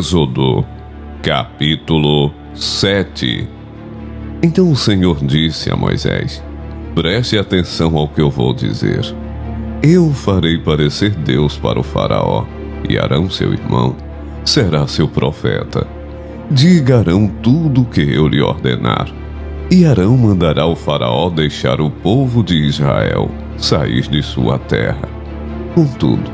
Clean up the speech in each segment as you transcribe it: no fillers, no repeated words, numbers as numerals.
Êxodo, capítulo 7. Então o Senhor disse a Moisés: preste atenção ao que eu vou dizer. Eu farei parecer Deus para o faraó, e Arão, seu irmão, será seu profeta. Diga a Arão tudo o que eu lhe ordenar. E Arão mandará o faraó deixar o povo de Israel sair de sua terra. Contudo,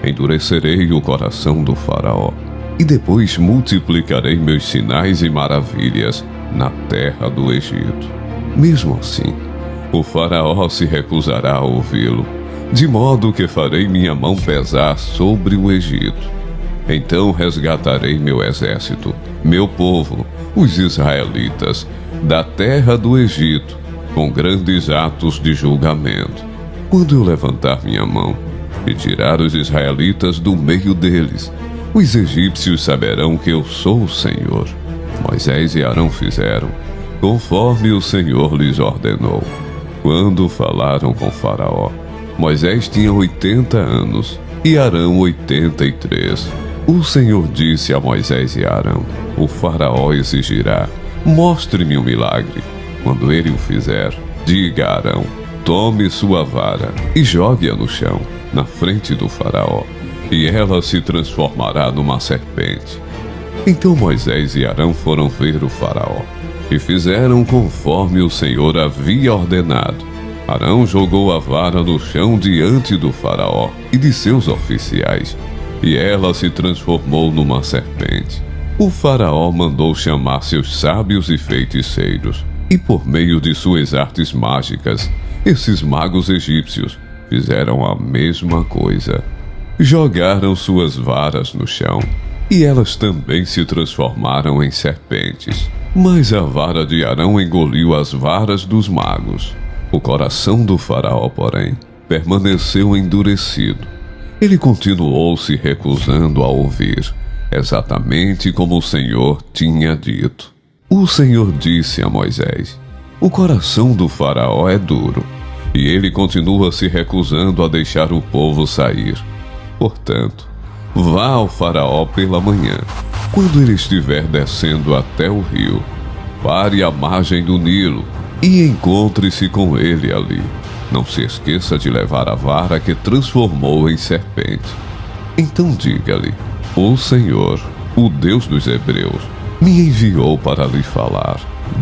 endurecerei o coração do faraó, e depois multiplicarei meus sinais e maravilhas na terra do Egito. Mesmo assim, o faraó se recusará a ouvi-lo, de modo que farei minha mão pesar sobre o Egito. Então resgatarei meu exército, meu povo, os israelitas, da terra do Egito, com grandes atos de julgamento. Quando eu levantar minha mão e tirar os israelitas do meio deles, os egípcios saberão que eu sou o Senhor. Moisés e Arão fizeram conforme o Senhor lhes ordenou. Quando falaram com Faraó, Moisés tinha 80 anos e Arão 83. O Senhor disse a Moisés e Arão: o Faraó exigirá: mostre-me um milagre. Quando ele o fizer, diga a Arão: tome sua vara e jogue-a no chão, na frente do Faraó, e ela se transformará numa serpente. Então Moisés e Arão foram ver o Faraó, e fizeram conforme o Senhor havia ordenado. Arão jogou a vara no chão diante do Faraó e de seus oficiais, e ela se transformou numa serpente. O Faraó mandou chamar seus sábios e feiticeiros, e por meio de suas artes mágicas, esses magos egípcios fizeram a mesma coisa. Jogaram suas varas no chão, e elas também se transformaram em serpentes. Mas a vara de Arão engoliu as varas dos magos. O coração do Faraó, porém, permaneceu endurecido. Ele continuou se recusando a ouvir, exatamente como o Senhor tinha dito. O Senhor disse a Moisés: o coração do Faraó é duro, e ele continua se recusando a deixar o povo sair. Portanto, vá ao Faraó pela manhã, quando ele estiver descendo até o rio. Pare à margem do Nilo e encontre-se com ele ali. Não se esqueça de levar a vara que transformou em serpente. Então diga-lhe: o Senhor, o Deus dos Hebreus, me enviou para lhe falar.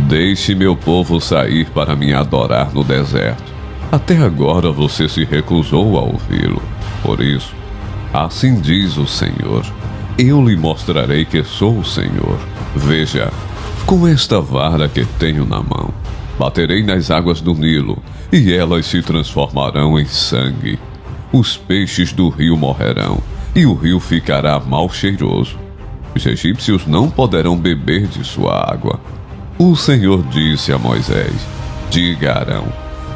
Deixe meu povo sair para me adorar no deserto. Até agora você se recusou a ouvi-lo. Por isso, assim diz o Senhor: eu lhe mostrarei que sou o Senhor. Veja, com esta vara que tenho na mão, baterei nas águas do Nilo, e elas se transformarão em sangue. Os peixes do rio morrerão, e o rio ficará mal cheiroso. Os egípcios não poderão beber de sua água. O Senhor disse a Moisés: diga a Arão: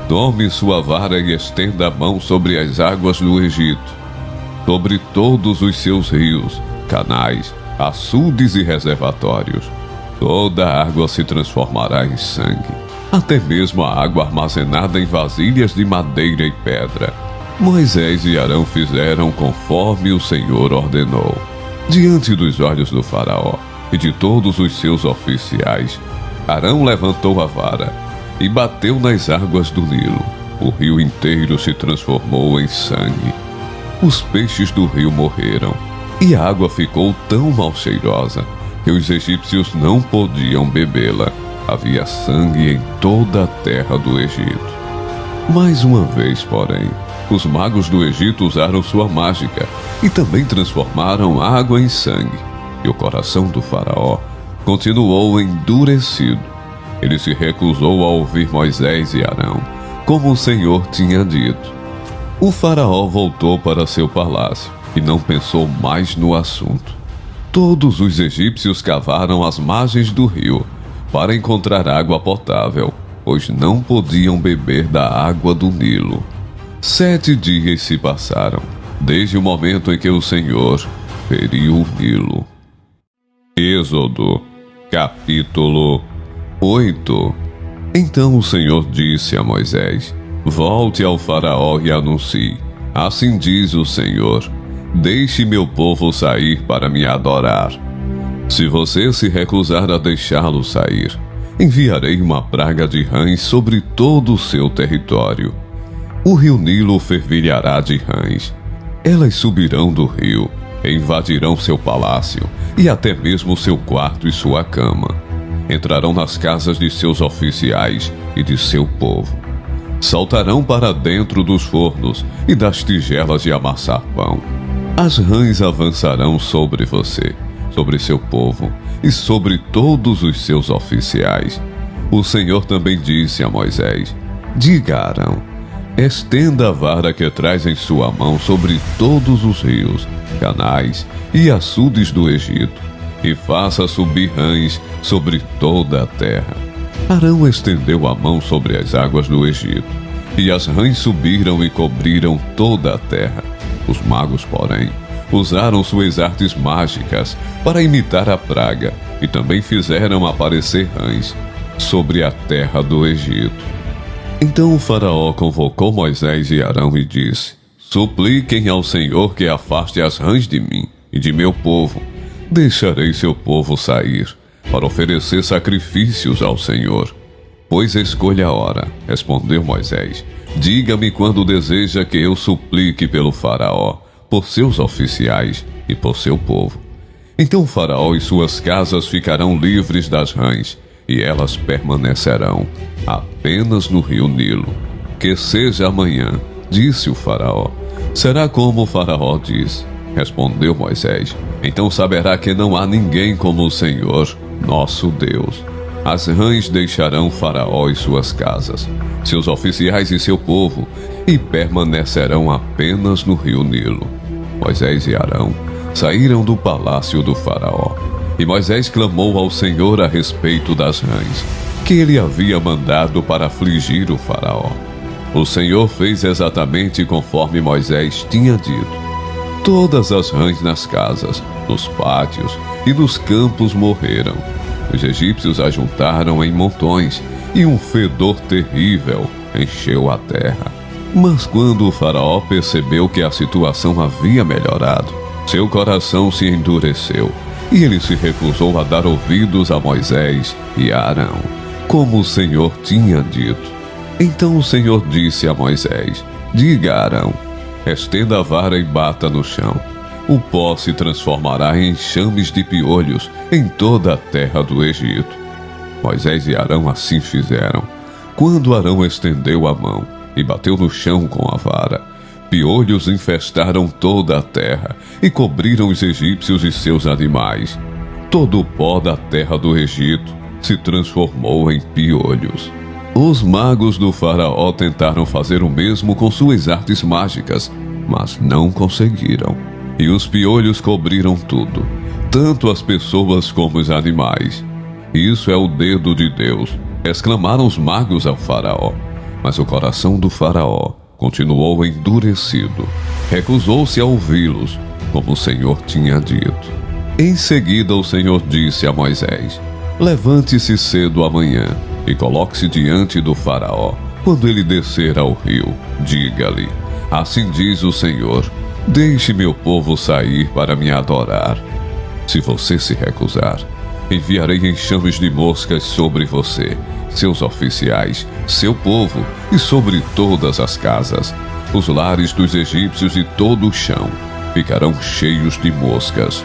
tome sua vara e estenda a mão sobre as águas do Egito, sobre todos os seus rios, canais, açudes e reservatórios. Toda a água se transformará em sangue, até mesmo a água armazenada em vasilhas de madeira e pedra. Moisés e Arão fizeram conforme o Senhor ordenou. Diante dos olhos do Faraó e de todos os seus oficiais, Arão levantou a vara e bateu nas águas do Nilo. O rio inteiro se transformou em sangue. Os peixes do rio morreram, e a água ficou tão mal cheirosa que os egípcios não podiam bebê-la. Havia sangue em toda a terra do Egito. Mais uma vez, porém, os magos do Egito usaram sua mágica e também transformaram água em sangue. E o coração do Faraó continuou endurecido. Ele se recusou a ouvir Moisés e Arão, como o Senhor tinha dito. O Faraó voltou para seu palácio e não pensou mais no assunto. Todos os egípcios cavaram as margens do rio para encontrar água potável, pois não podiam beber da água do Nilo. 7 dias se passaram, desde o momento em que o Senhor feriu o Nilo. Êxodo, capítulo 8. Então o Senhor disse a Moisés: volte ao Faraó e anuncie: assim diz o Senhor, deixe meu povo sair para me adorar. Se você se recusar a deixá-lo sair, enviarei uma praga de rãs sobre todo o seu território. O rio Nilo fervilhará de rãs. Elas subirão do rio, invadirão seu palácio e até mesmo seu quarto e sua cama. Entrarão nas casas de seus oficiais e de seu povo. Saltarão para dentro dos fornos e das tigelas de amassar pão. As rãs avançarão sobre você, sobre seu povo e sobre todos os seus oficiais. O Senhor também disse a Moisés: diga a Arão: estenda a vara que traz em sua mão sobre todos os rios, canais e açudes do Egito, e faça subir rãs sobre toda a terra. Arão estendeu a mão sobre as águas do Egito, e as rãs subiram e cobriram toda a terra. Os magos, porém, usaram suas artes mágicas para imitar a praga, e também fizeram aparecer rãs sobre a terra do Egito. Então o faraó convocou Moisés e Arão e disse: supliquem ao Senhor que afaste as rãs de mim e de meu povo. Deixarei seu povo sair para oferecer sacrifícios ao Senhor. Pois escolha a hora, respondeu Moisés. Diga-me quando deseja que eu suplique pelo faraó, por seus oficiais e por seu povo. Então o faraó e suas casas ficarão livres das rãs, e elas permanecerão apenas no rio Nilo. Que seja amanhã, disse o faraó. Será como o faraó diz, respondeu Moisés. Então saberá que não há ninguém como o Senhor, nosso Deus. As rãs deixarão faraó e suas casas, seus oficiais e seu povo, e permanecerão apenas no rio Nilo. Moisés e Arão saíram do palácio do faraó. E Moisés clamou ao Senhor a respeito das rãs, que ele havia mandado para afligir o faraó. O Senhor fez exatamente conforme Moisés tinha dito. Todas as rãs nas casas, nos pátios e nos campos morreram. Os egípcios ajuntaram em montões, e um fedor terrível encheu a terra. Mas quando o faraó percebeu que a situação havia melhorado, seu coração se endureceu, e ele se recusou a dar ouvidos a Moisés e a Arão, como o Senhor tinha dito. Então o Senhor disse a Moisés: diga a Arão: estenda a vara e bata no chão. O pó se transformará em enxames de piolhos em toda a terra do Egito. Moisés e Arão assim fizeram. Quando Arão estendeu a mão e bateu no chão com a vara, piolhos infestaram toda a terra e cobriram os egípcios e seus animais. Todo o pó da terra do Egito se transformou em piolhos. Os magos do faraó tentaram fazer o mesmo com suas artes mágicas, mas não conseguiram. E os piolhos cobriram tudo, tanto as pessoas como os animais. Isso é o dedo de Deus, exclamaram os magos ao faraó. Mas o coração do faraó continuou endurecido. Recusou-se a ouvi-los, como o Senhor tinha dito. Em seguida o Senhor disse a Moisés: levante-se cedo amanhã e coloque-se diante do faraó. Quando ele descer ao rio, diga-lhe: assim diz o Senhor, deixe meu povo sair para me adorar. Se você se recusar, enviarei enxames de moscas sobre você, seus oficiais, seu povo e sobre todas as casas. Os lares dos egípcios e todo o chão ficarão cheios de moscas.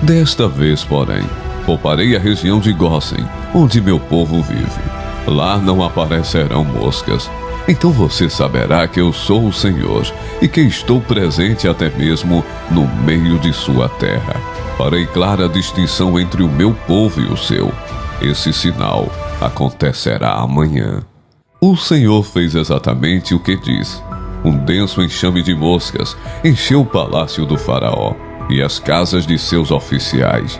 Desta vez, porém, pouparei a região de Gósen, onde meu povo vive. Lá não aparecerão moscas. Então você saberá que eu sou o Senhor e que estou presente até mesmo no meio de sua terra. Farei clara distinção entre o meu povo e o seu. Esse sinal acontecerá amanhã. O Senhor fez exatamente o que disse. Um denso enxame de moscas encheu o palácio do faraó e as casas de seus oficiais.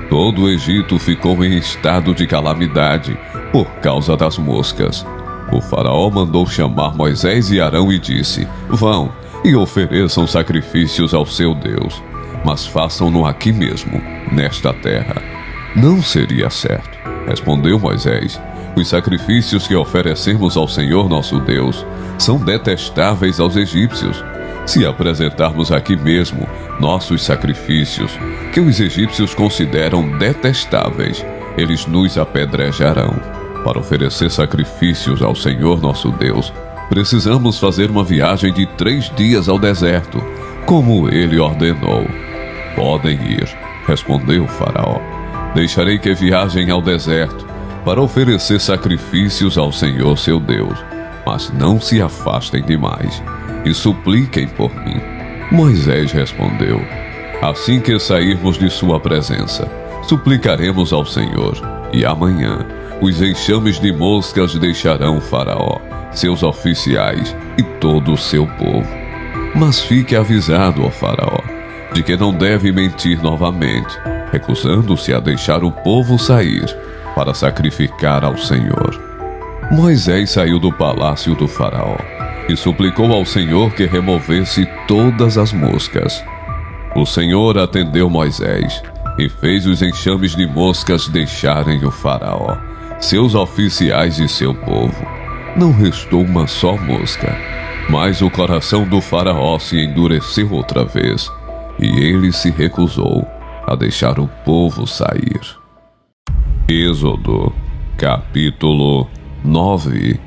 Todo o Egito ficou em estado de calamidade por causa das moscas. O faraó mandou chamar Moisés e Arão e disse: vão e ofereçam sacrifícios ao seu Deus, mas façam-no aqui mesmo, nesta terra. Não seria certo, respondeu Moisés. Os sacrifícios que oferecemos ao Senhor nosso Deus são detestáveis aos egípcios. Se apresentarmos aqui mesmo nossos sacrifícios, que os egípcios consideram detestáveis, eles nos apedrejarão. Para oferecer sacrifícios ao Senhor nosso Deus, precisamos fazer uma viagem de 3 dias ao deserto, como ele ordenou. Podem ir, respondeu o faraó. Deixarei que viajem ao deserto para oferecer sacrifícios ao Senhor seu Deus, mas não se afastem demais e supliquem por mim. Moisés respondeu: assim que sairmos de sua presença, suplicaremos ao Senhor, e amanhã os enxames de moscas deixarão o faraó, seus oficiais e todo o seu povo. Mas fique avisado, ó faraó, de que não deve mentir novamente, recusando-se a deixar o povo sair para sacrificar ao Senhor. Moisés saiu do palácio do faraó e suplicou ao Senhor que removesse todas as moscas. O Senhor atendeu Moisés e fez os enxames de moscas deixarem o faraó, seus oficiais e seu povo. Não restou uma só mosca, mas o coração do faraó se endureceu outra vez, e ele se recusou a deixar o povo sair. Êxodo, capítulo 9.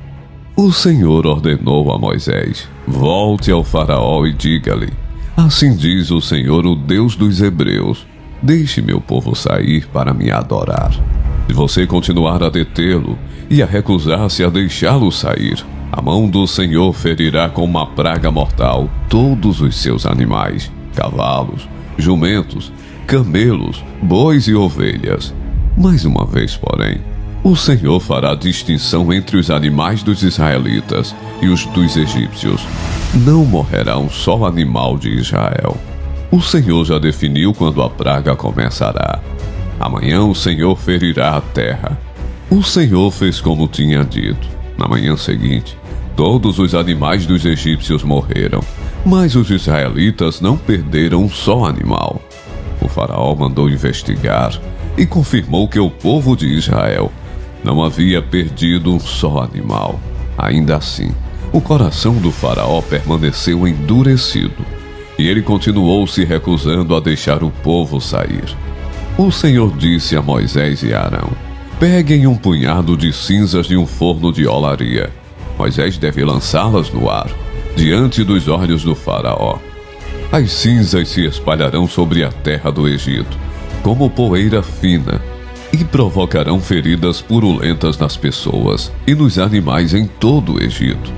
O Senhor ordenou a Moisés: volte ao faraó e diga-lhe: assim diz o Senhor, o Deus dos hebreus, deixe meu povo sair para me adorar. Se você continuar a detê-lo e a recusar-se a deixá-lo sair, a mão do Senhor ferirá com uma praga mortal todos os seus animais, cavalos, jumentos, camelos, bois e ovelhas. Mais uma vez, porém, o Senhor fará distinção entre os animais dos israelitas e os dos egípcios. Não morrerá um só animal de Israel. O Senhor já definiu quando a praga começará. Amanhã o Senhor ferirá a terra. O Senhor fez como tinha dito. Na manhã seguinte, todos os animais dos egípcios morreram, mas os israelitas não perderam um só animal. O faraó mandou investigar e confirmou que o povo de Israel não havia perdido um só animal. Ainda assim, o coração do faraó permaneceu endurecido, e ele continuou se recusando a deixar o povo sair. O Senhor disse a Moisés e a Arão: peguem um punhado de cinzas de um forno de olaria. Moisés deve lançá-las no ar, diante dos olhos do faraó. As cinzas se espalharão sobre a terra do Egito, como poeira fina, e provocarão feridas purulentas nas pessoas e nos animais em todo o Egito.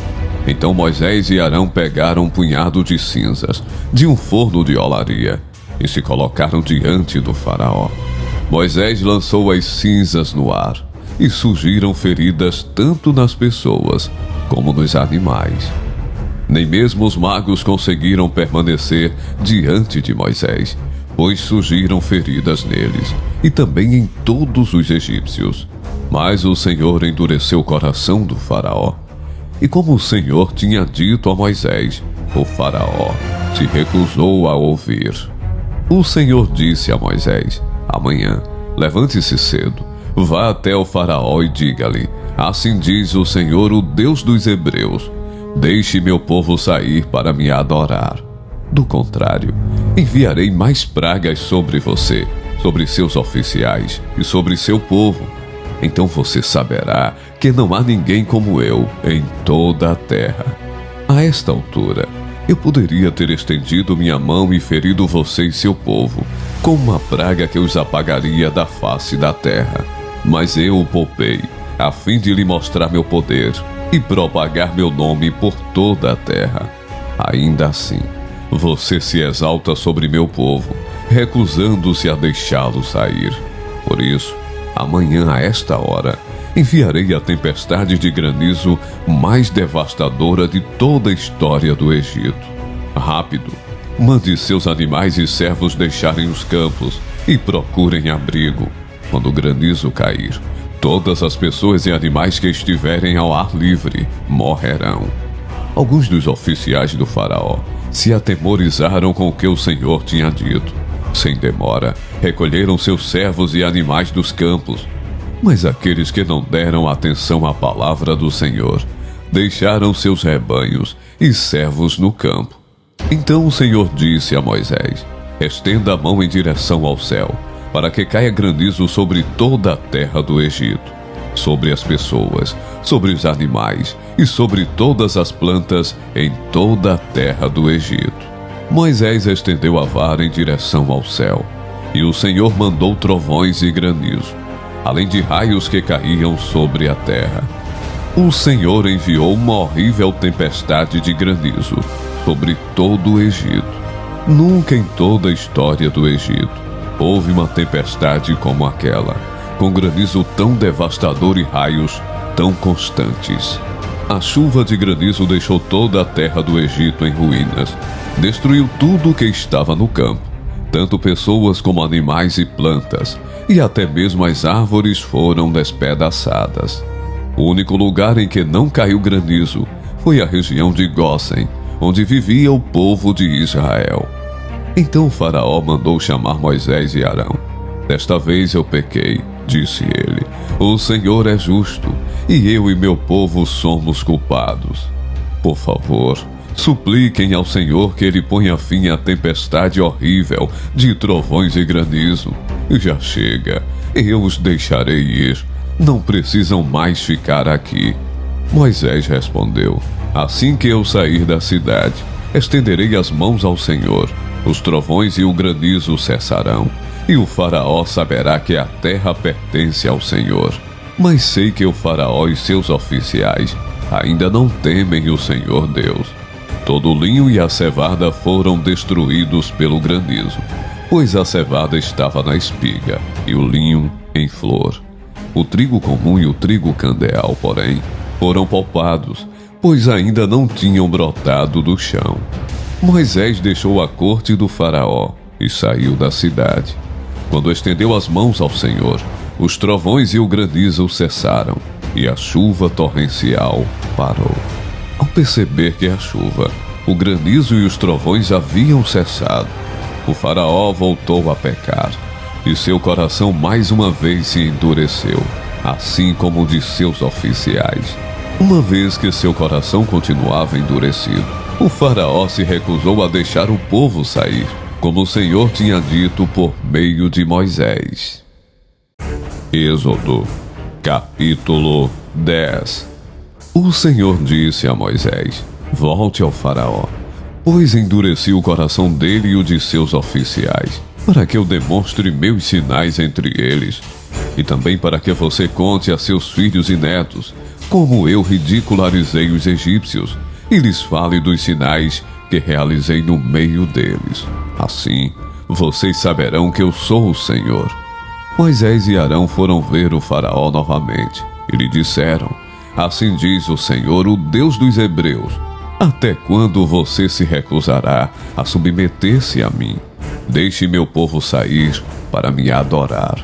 Então Moisés e Arão pegaram um punhado de cinzas de um forno de olaria e se colocaram diante do faraó. Moisés lançou as cinzas no ar e surgiram feridas tanto nas pessoas como nos animais. Nem mesmo os magos conseguiram permanecer diante de Moisés, pois surgiram feridas neles e também em todos os egípcios. Mas o Senhor endureceu o coração do faraó. E como o Senhor tinha dito a Moisés, o faraó se recusou a ouvir. O Senhor disse a Moisés: amanhã, levante-se cedo, vá até o faraó e diga-lhe: assim diz o Senhor, o Deus dos hebreus, deixe meu povo sair para me adorar. Do contrário, enviarei mais pragas sobre você, sobre seus oficiais e sobre seu povo. Então você saberá que não há ninguém como eu em toda a terra. A esta altura, eu poderia ter estendido minha mão e ferido você e seu povo, com uma praga que os apagaria da face da terra. Mas eu o poupei, a fim de lhe mostrar meu poder e propagar meu nome por toda a terra. Ainda assim, você se exalta sobre meu povo, recusando-se a deixá-lo sair. Por isso, amanhã a esta hora, enviarei a tempestade de granizo mais devastadora de toda a história do Egito. Rápido, mande seus animais e servos deixarem os campos e procurem abrigo. Quando o granizo cair, todas as pessoas e animais que estiverem ao ar livre morrerão. Alguns dos oficiais do faraó se atemorizaram com o que o Senhor tinha dito. Sem demora, recolheram seus servos e animais dos campos. Mas aqueles que não deram atenção à palavra do Senhor deixaram seus rebanhos e servos no campo. Então o Senhor disse a Moisés: estenda a mão em direção ao céu, para que caia granizo sobre toda a terra do Egito, sobre as pessoas, sobre os animais e sobre todas as plantas em toda a terra do Egito. Moisés estendeu a vara em direção ao céu, e o Senhor mandou trovões e granizo, além de raios que caíam sobre a terra. O Senhor enviou uma horrível tempestade de granizo sobre todo o Egito. Nunca em toda a história do Egito houve uma tempestade como aquela, com granizo tão devastador e raios tão constantes. A chuva de granizo deixou toda a terra do Egito em ruínas, destruiu tudo o que estava no campo, tanto pessoas como animais e plantas, e até mesmo as árvores foram despedaçadas. O único lugar em que não caiu granizo foi a região de Gósen, onde vivia o povo de Israel. Então o faraó mandou chamar Moisés e Arão. Desta vez eu pequei, disse ele. O Senhor é justo, e eu e meu povo somos culpados. Por favor, supliquem ao Senhor que ele ponha fim à tempestade horrível de trovões e granizo. Já chega, eu os deixarei ir. Não precisam mais ficar aqui. Moisés respondeu: assim que eu sair da cidade, estenderei as mãos ao Senhor. Os trovões e o granizo cessarão, e o faraó saberá que a terra pertence ao Senhor. Mas sei que o faraó e seus oficiais ainda não temem o Senhor Deus. Todo o linho e a cevada foram destruídos pelo granizo, pois a cevada estava na espiga e o linho em flor. O trigo comum e o trigo candeal, porém, foram poupados, pois ainda não tinham brotado do chão. Moisés deixou a corte do faraó e saiu da cidade. Quando estendeu as mãos ao Senhor, os trovões e o granizo cessaram, e a chuva torrencial parou. Ao perceber que a chuva, o granizo e os trovões haviam cessado, o faraó voltou a pecar, e seu coração mais uma vez se endureceu, assim como o de seus oficiais. Uma vez que seu coração continuava endurecido, o faraó se recusou a deixar o povo sair, como o Senhor tinha dito por meio de Moisés. Êxodo, capítulo 10. O Senhor disse a Moisés: volte ao faraó, pois endureci o coração dele e o de seus oficiais, para que eu demonstre meus sinais entre eles, e também para que você conte a seus filhos e netos como eu ridicularizei os egípcios, e lhes fale dos sinais que realizei no meio deles. Assim, vocês saberão que eu sou o Senhor. Moisés e Arão foram ver o faraó novamente, e lhe disseram: assim diz o Senhor, o Deus dos hebreus, até quando você se recusará a submeter-se a mim? Deixe meu povo sair para me adorar.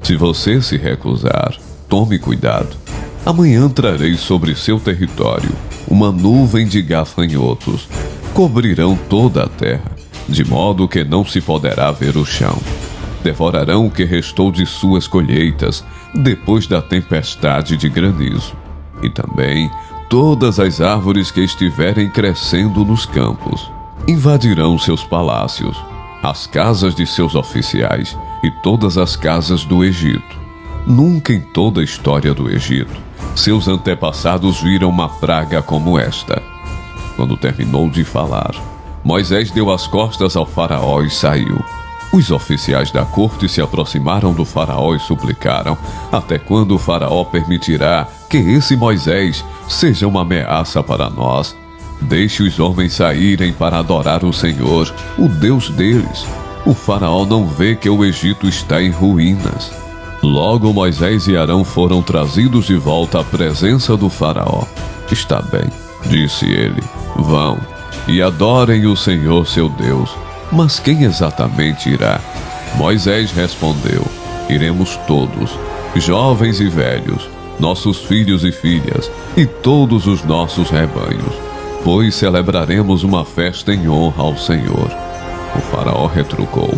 Se você se recusar, tome cuidado. Amanhã trarei sobre seu território uma nuvem de gafanhotos. Cobrirão toda a terra, de modo que não se poderá ver o chão. Devorarão o que restou de suas colheitas depois da tempestade de granizo. E também todas as árvores que estiverem crescendo nos campos. Invadirão seus palácios, as casas de seus oficiais e todas as casas do Egito. Nunca em toda a história do Egito seus antepassados viram uma praga como esta. Quando terminou de falar, Moisés deu as costas ao faraó e saiu. Os oficiais da corte se aproximaram do faraó e suplicaram: até quando o faraó permitirá que esse Moisés seja uma ameaça para nós? Deixe os homens saírem para adorar o Senhor, o Deus deles. O faraó não vê que o Egito está em ruínas. Logo Moisés e Arão foram trazidos de volta à presença do faraó. Está bem, disse ele, vão e adorem o Senhor seu Deus. Mas quem exatamente irá? Moisés respondeu: iremos todos, jovens e velhos, nossos filhos e filhas, e todos os nossos rebanhos, pois celebraremos uma festa em honra ao Senhor. O faraó retrucou: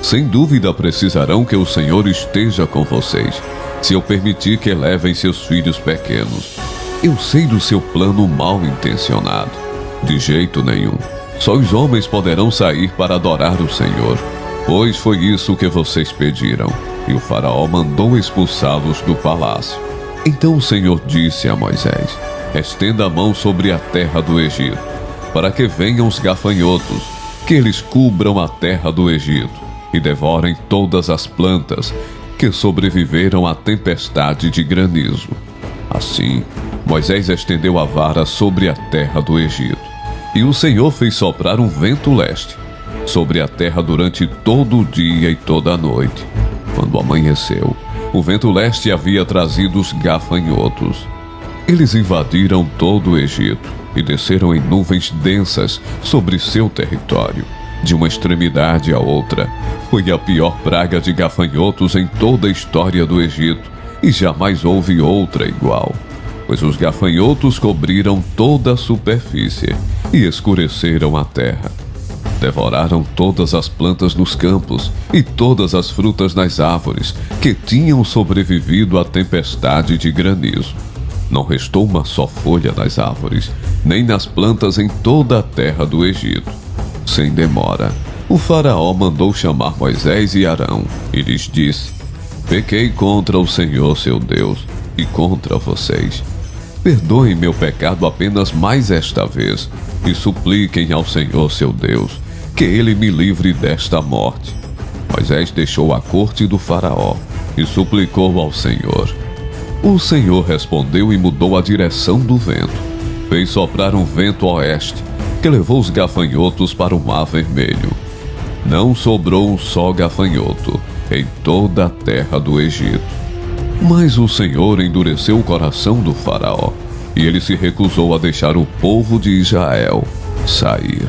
sem dúvida precisarão que o Senhor esteja com vocês, se eu permitir que levem seus filhos pequenos. Eu sei do seu plano mal intencionado. De jeito nenhum. Só os homens poderão sair para adorar o Senhor, pois foi isso que vocês pediram. E o faraó mandou expulsá-los do palácio. Então o Senhor disse a Moisés: estenda a mão sobre a terra do Egito, para que venham os gafanhotos, que eles cubram a terra do Egito e devorem todas as plantas que sobreviveram à tempestade de granizo. Assim, Moisés estendeu a vara sobre a terra do Egito, e o Senhor fez soprar um vento leste sobre a terra durante todo o dia e toda a noite. Quando amanheceu, o vento leste havia trazido os gafanhotos. Eles invadiram todo o Egito e desceram em nuvens densas sobre seu território. De uma extremidade à outra, foi a pior praga de gafanhotos em toda a história do Egito, e jamais houve outra igual, pois os gafanhotos cobriram toda a superfície e escureceram a terra. Devoraram todas as plantas nos campos e todas as frutas nas árvores que tinham sobrevivido à tempestade de granizo. Não restou uma só folha nas árvores, nem nas plantas em toda a terra do Egito. Sem demora, o faraó mandou chamar Moisés e Arão e lhes disse: pequei contra o Senhor seu Deus e contra vocês. Perdoem meu pecado apenas mais esta vez e supliquem ao Senhor seu Deus que ele me livre desta morte. Moisés deixou a corte do faraó e suplicou ao Senhor. O Senhor respondeu e mudou a direção do vento. Fez soprar um vento oeste, que levou os gafanhotos para o Mar Vermelho. Não sobrou um só gafanhoto em toda a terra do Egito. Mas o Senhor endureceu o coração do faraó, e ele se recusou a deixar o povo de Israel sair.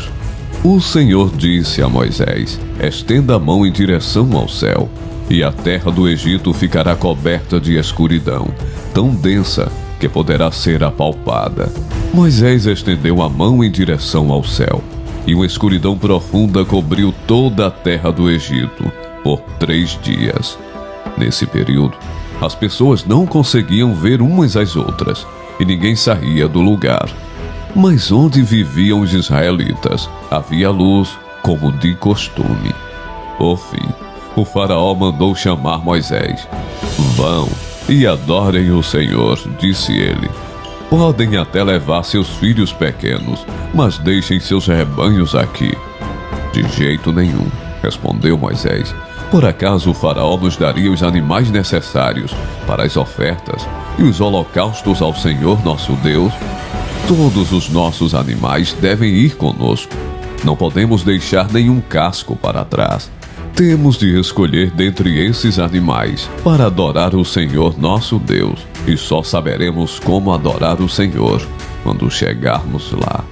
O Senhor disse a Moisés: estenda a mão em direção ao céu, e a terra do Egito ficará coberta de escuridão, tão densa que poderá ser apalpada. Moisés estendeu a mão em direção ao céu, e uma escuridão profunda cobriu toda a terra do Egito por 3 dias. Nesse período, as pessoas não conseguiam ver umas às outras, e ninguém saía do lugar. Mas onde viviam os israelitas, havia luz, como de costume. Por fim, o faraó mandou chamar Moisés. Vão e adorem o Senhor, disse ele. Podem até levar seus filhos pequenos, mas deixem seus rebanhos aqui. De jeito nenhum, respondeu Moisés. Por acaso o faraó nos daria os animais necessários para as ofertas e os holocaustos ao Senhor nosso Deus? Todos os nossos animais devem ir conosco. Não podemos deixar nenhum casco para trás. Temos de escolher dentre esses animais para adorar o Senhor nosso Deus, e só saberemos como adorar o Senhor quando chegarmos lá.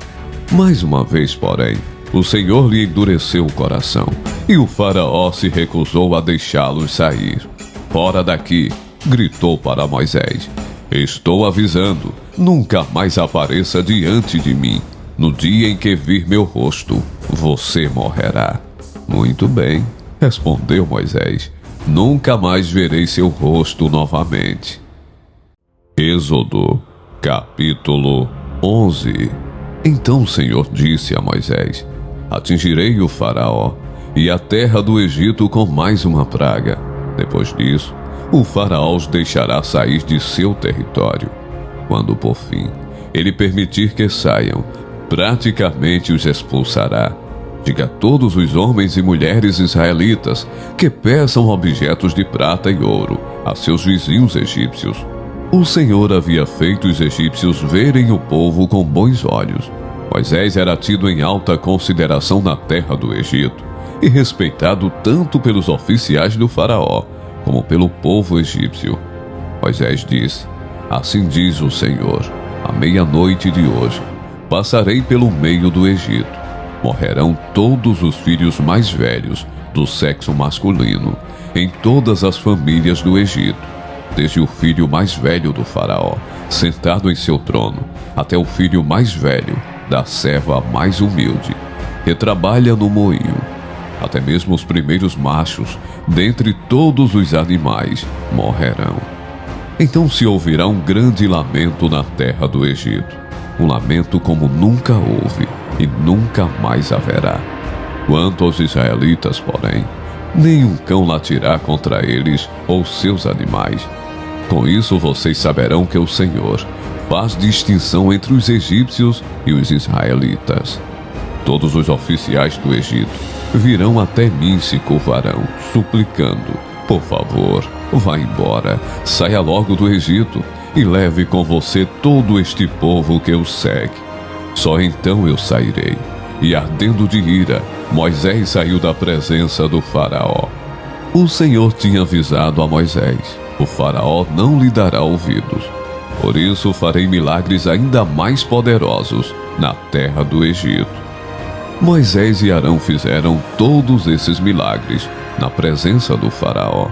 Mais uma vez, porém, o Senhor lhe endureceu o coração, e o faraó se recusou a deixá-los sair. Fora daqui, gritou para Moisés. Estou avisando, nunca mais apareça diante de mim. No dia em que vir meu rosto, você morrerá. Muito bem, respondeu Moisés. Nunca mais verei seu rosto novamente. Êxodo, capítulo 11. Então o Senhor disse a Moisés: atingirei o faraó e a terra do Egito com mais uma praga. Depois disso, o faraó os deixará sair de seu território. Quando, por fim, ele permitir que saiam, praticamente os expulsará. Diga a todos os homens e mulheres israelitas que peçam objetos de prata e ouro a seus vizinhos egípcios. O Senhor havia feito os egípcios verem o povo com bons olhos. Moisés era tido em alta consideração na terra do Egito e respeitado tanto pelos oficiais do faraó como pelo povo egípcio. Moisés disse: assim diz o Senhor, à meia-noite de hoje, passarei pelo meio do Egito. Morrerão todos os filhos mais velhos do sexo masculino em todas as famílias do Egito, desde o filho mais velho do faraó, sentado em seu trono, até o filho mais velho da serva mais humilde, que trabalha no moinho. Até mesmo os primeiros machos, dentre todos os animais, morrerão. Então se ouvirá um grande lamento na terra do Egito, um lamento como nunca houve. e nunca mais haverá. Quanto aos israelitas, porém, nenhum cão latirá contra eles ou seus animais. Com isso vocês saberão que o Senhor faz distinção entre os egípcios e os israelitas. Todos os oficiais do Egito virão até mim e se curvarão, suplicando: por favor, vá embora, saia logo do Egito e leve com você todo este povo que o segue. Só então eu sairei. E ardendo de ira, Moisés saiu da presença do faraó. O Senhor tinha avisado a Moisés: o faraó não lhe dará ouvidos. Por isso farei milagres ainda mais poderosos na terra do Egito. Moisés e Arão fizeram todos esses milagres na presença do faraó.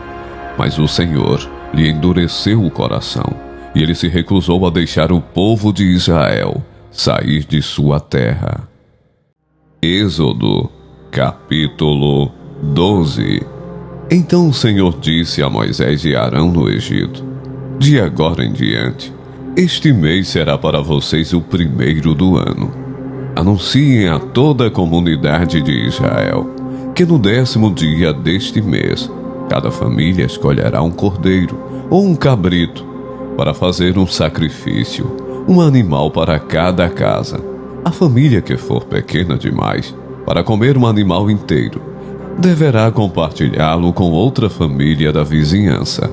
Mas o Senhor lhe endureceu o coração, e ele se recusou a deixar o povo de Israel sair de sua terra. Êxodo, capítulo 12. Então o Senhor disse a Moisés e Arão no Egito: de agora em diante, este mês será para vocês o primeiro do ano. Anunciem a toda a comunidade de Israel que no 10º dia deste mês, cada família escolherá um cordeiro ou um cabrito para fazer um sacrifício, um animal para cada casa. A família que for pequena demais para comer um animal inteiro deverá compartilhá-lo com outra família da vizinhança.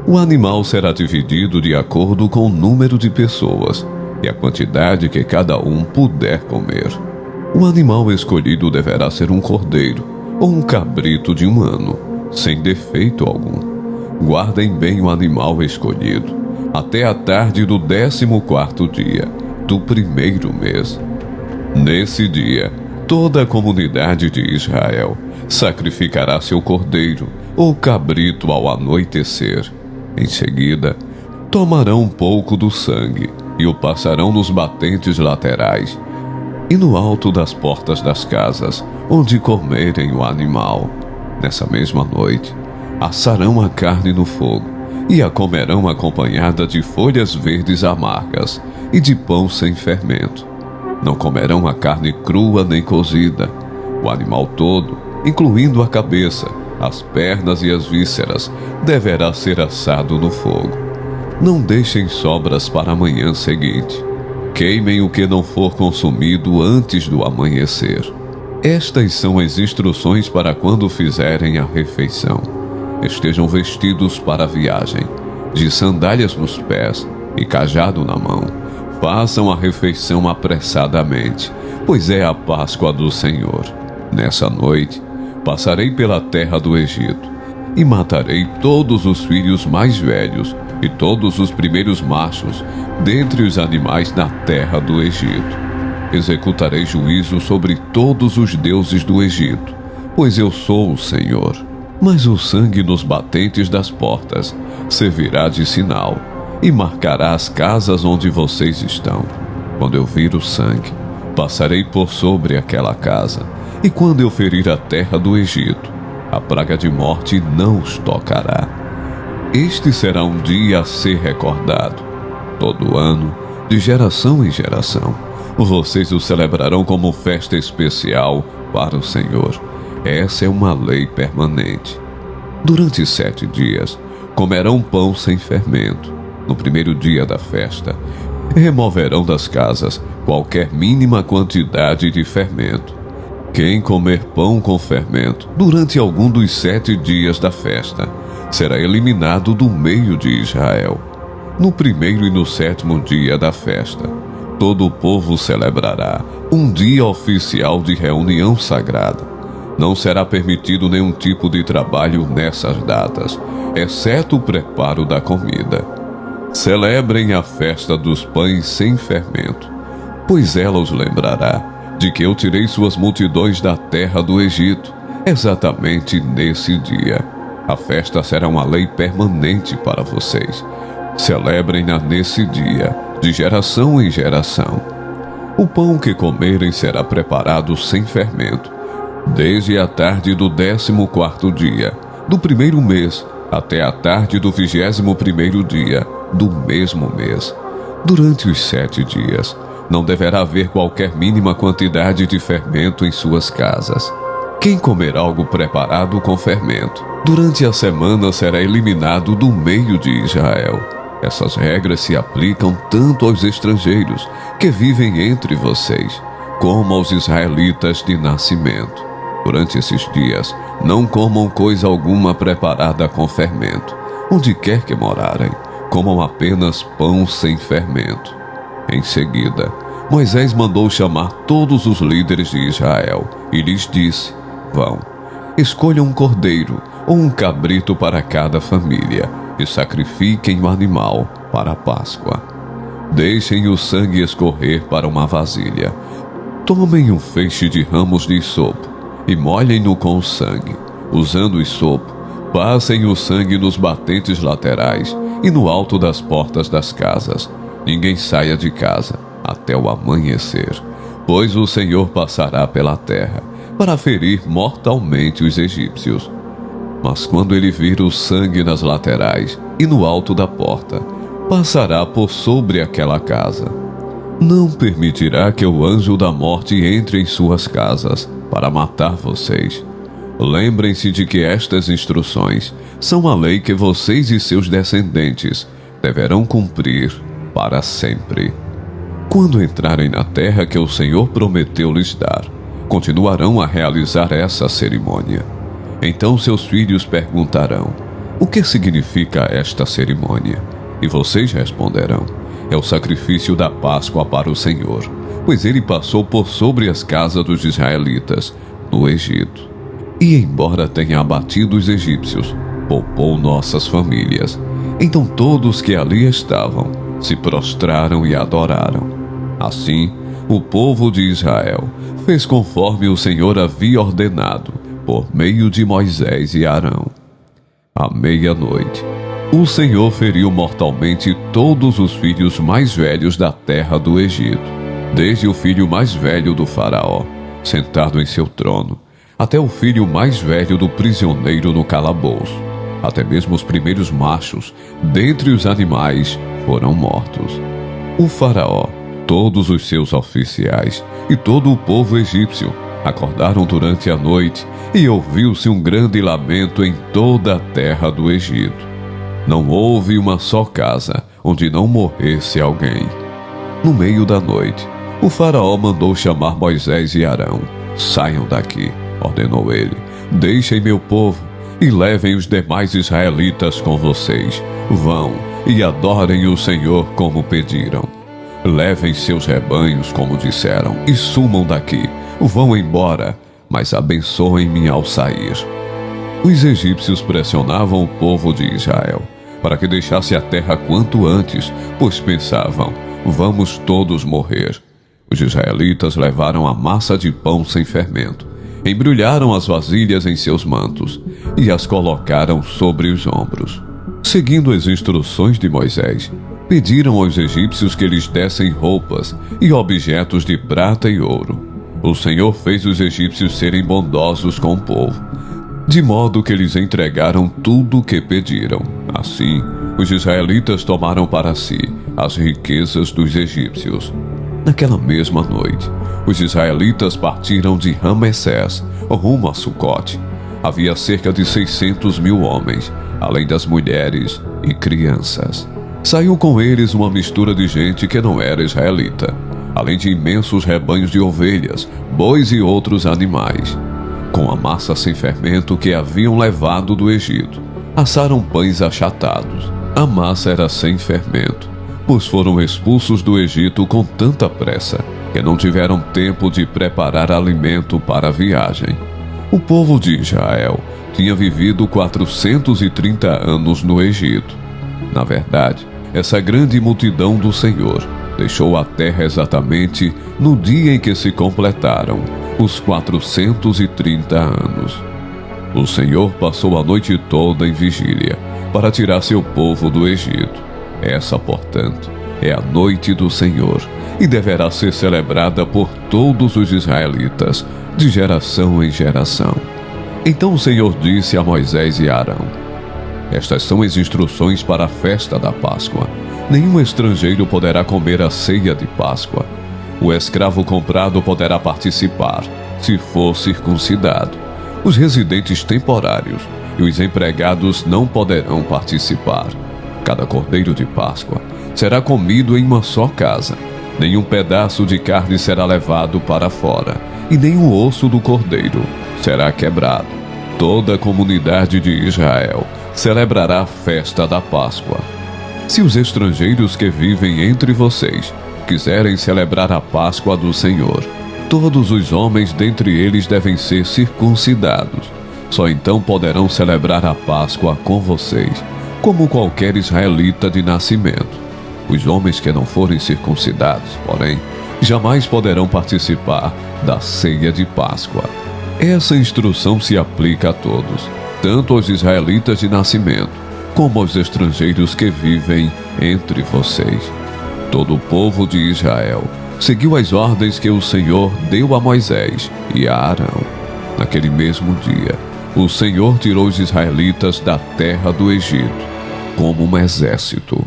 O animal será dividido de acordo com o número de pessoas e a quantidade que cada um puder comer. O animal escolhido deverá ser um cordeiro ou um cabrito de 1 ano, sem defeito algum. Guardem bem o animal escolhido até a tarde do 14º dia do primeiro mês. Nesse dia, toda a comunidade de Israel sacrificará seu cordeiro ou cabrito ao anoitecer. Em seguida, tomarão um pouco do sangue e o passarão nos batentes laterais e no alto das portas das casas onde comerem o animal. Nessa mesma noite, assarão a carne no fogo e a comerão acompanhada de folhas verdes amargas e de pão sem fermento. Não comerão a carne crua nem cozida. O animal todo, incluindo a cabeça, as pernas e as vísceras, deverá ser assado no fogo. Não deixem sobras para a manhã seguinte. Queimem o que não for consumido antes do amanhecer. Estas são as instruções para quando fizerem a refeição. Estejam vestidos para a viagem, de sandálias nos pés e cajado na mão. Façam a refeição apressadamente, pois é a Páscoa do Senhor. Nessa noite, passarei pela terra do Egito e matarei todos os filhos mais velhos e todos os primeiros machos dentre os animais na terra do Egito. Executarei juízo sobre todos os deuses do Egito, pois eu sou o Senhor. Mas o sangue nos batentes das portas servirá de sinal e marcará as casas onde vocês estão. Quando eu vir o sangue, passarei por sobre aquela casa, e quando eu ferir a terra do Egito, a praga de morte não os tocará. Este será um dia a ser recordado. Todo ano, de geração em geração, vocês o celebrarão como festa especial para o Senhor. Essa é uma lei permanente. Durante 7 dias, comerão pão sem fermento. No primeiro dia da festa, removerão das casas qualquer mínima quantidade de fermento. Quem comer pão com fermento durante algum dos 7 dias da festa será eliminado do meio de Israel. No primeiro e no 7º dia da festa, todo o povo celebrará um dia oficial de reunião sagrada. Não será permitido nenhum tipo de trabalho nessas datas, exceto o preparo da comida. Celebrem a festa dos pães sem fermento, pois ela os lembrará de que eu tirei suas multidões da terra do Egito, exatamente nesse dia. A festa será uma lei permanente para vocês. Celebrem-na nesse dia, de geração em geração. O pão que comerem será preparado sem fermento, desde a tarde do 14º dia do primeiro mês até a tarde do 21º dia do mesmo mês. Durante os 7 dias, Não deverá haver qualquer mínima quantidade de fermento em suas casas. Quem comer algo preparado com fermento, durante a semana será eliminado do meio de Israel. Essas regras se aplicam tanto aos estrangeiros que vivem entre vocês, como aos israelitas de nascimento. Durante esses dias, não comam coisa alguma preparada com fermento. Onde quer que morarem, comam apenas pão sem fermento. Em seguida, Moisés mandou chamar todos os líderes de Israel e lhes disse: Vão, escolham um cordeiro ou um cabrito para cada família e sacrifiquem o animal para a Páscoa. Deixem o sangue escorrer para uma vasilha. Tomem um feixe de ramos de isopo e molhem-no com o sangue. Usando o isopo, passem o sangue nos batentes laterais e no alto das portas das casas. Ninguém saia de casa até o amanhecer, pois o Senhor passará pela terra para ferir mortalmente os egípcios. Mas quando ele vir o sangue nas laterais e no alto da porta, passará por sobre aquela casa. Não permitirá que o anjo da morte entre em suas casas para matar vocês. Lembrem-se de que estas instruções são a lei que vocês e seus descendentes deverão cumprir para sempre. Quando entrarem na terra que o Senhor prometeu lhes dar, continuarão a realizar essa cerimônia. Então seus filhos perguntarão: o que significa esta cerimônia? E vocês responderão: é o sacrifício da Páscoa para o Senhor, pois ele passou por sobre as casas dos israelitas no Egito. E embora tenha abatido os egípcios, poupou nossas famílias. Então todos que ali estavam se prostraram e adoraram. Assim, o povo de Israel fez conforme o Senhor havia ordenado, por meio de Moisés e Arão. À meia-noite, o Senhor feriu mortalmente todos os filhos mais velhos da terra do Egito, desde o filho mais velho do faraó, sentado em seu trono, até o filho mais velho do prisioneiro no calabouço. Até mesmo os primeiros machos, dentre os animais, foram mortos. O faraó, todos os seus oficiais e todo o povo egípcio acordaram durante a noite e ouviu-se um grande lamento em toda a terra do Egito. Não houve uma só casa onde não morresse alguém. No meio da noite, o faraó mandou chamar Moisés e Arão. Saiam daqui, ordenou ele. Deixem meu povo e levem os demais israelitas com vocês. Vão e adorem o Senhor como pediram. Levem seus rebanhos como disseram e sumam daqui. Vão embora, mas abençoem-me ao sair. Os egípcios pressionavam o povo de Israel para que deixasse a terra quanto antes, pois pensavam: vamos todos morrer. Os israelitas levaram a massa de pão sem fermento, embrulharam as vasilhas em seus mantos e as colocaram sobre os ombros. Seguindo as instruções de Moisés, pediram aos egípcios que lhes dessem roupas e objetos de prata e ouro. O Senhor fez os egípcios serem bondosos com o povo, de modo que lhes entregaram tudo o que pediram. Assim, os israelitas tomaram para si as riquezas dos egípcios. Naquela mesma noite, os israelitas partiram de Ramessés rumo a Sucote. Havia cerca de 600.000 homens, além das mulheres e crianças. Saiu com eles uma mistura de gente que não era israelita, além de imensos rebanhos de ovelhas, bois e outros animais. Com a massa sem fermento que haviam levado do Egito, assaram pães achatados. A massa era sem fermento, pois foram expulsos do Egito com tanta pressa que não tiveram tempo de preparar alimento para a viagem. O povo de Israel tinha vivido 430 anos no Egito. Na verdade, essa grande multidão do Senhor deixou a terra exatamente no dia em que se completaram os 430 anos. O Senhor passou a noite toda em vigília para tirar seu povo do Egito. Essa, portanto, é a noite do Senhor e deverá ser celebrada por todos os israelitas, de geração em geração. Então o Senhor disse a Moisés e a Arão: estas são as instruções para a festa da Páscoa. Nenhum estrangeiro poderá comer a ceia de Páscoa. O escravo comprado poderá participar, se for circuncidado. Os residentes temporários e os empregados não poderão participar. Cada cordeiro de Páscoa será comido em uma só casa. Nenhum pedaço de carne será levado para fora, e nem o osso do cordeiro será quebrado. Toda a comunidade de Israel celebrará a festa da Páscoa. Se os estrangeiros que vivem entre vocês quiserem celebrar a Páscoa do Senhor, todos os homens dentre eles devem ser circuncidados. Só então poderão celebrar a Páscoa com vocês, como qualquer israelita de nascimento. Os homens que não forem circuncidados, porém, jamais poderão participar da ceia de Páscoa. Essa instrução se aplica a todos, tanto aos israelitas de nascimento, como aos estrangeiros que vivem entre vocês. Todo o povo de Israel seguiu as ordens que o Senhor deu a Moisés e a Arão. Naquele mesmo dia, o Senhor tirou os israelitas da terra do Egito, como um exército.